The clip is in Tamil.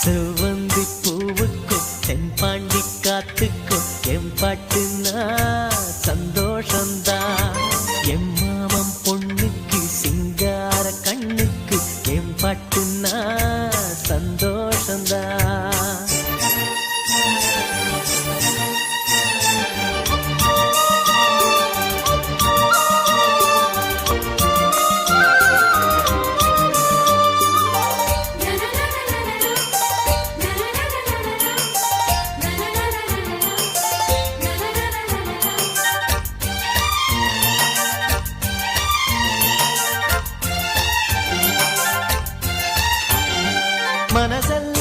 செவ்வந்தி பூவுக்கும் தென்பாண்டி காத்துக்கும் எம்பாட்டுனா சந்தோஷந்தான். எம் மாமம் பொண்ணுக்கு சிங்கார கண்ணுக்கு எம்பாட்டுனா சந்தோஷந்தான். மனசல்ல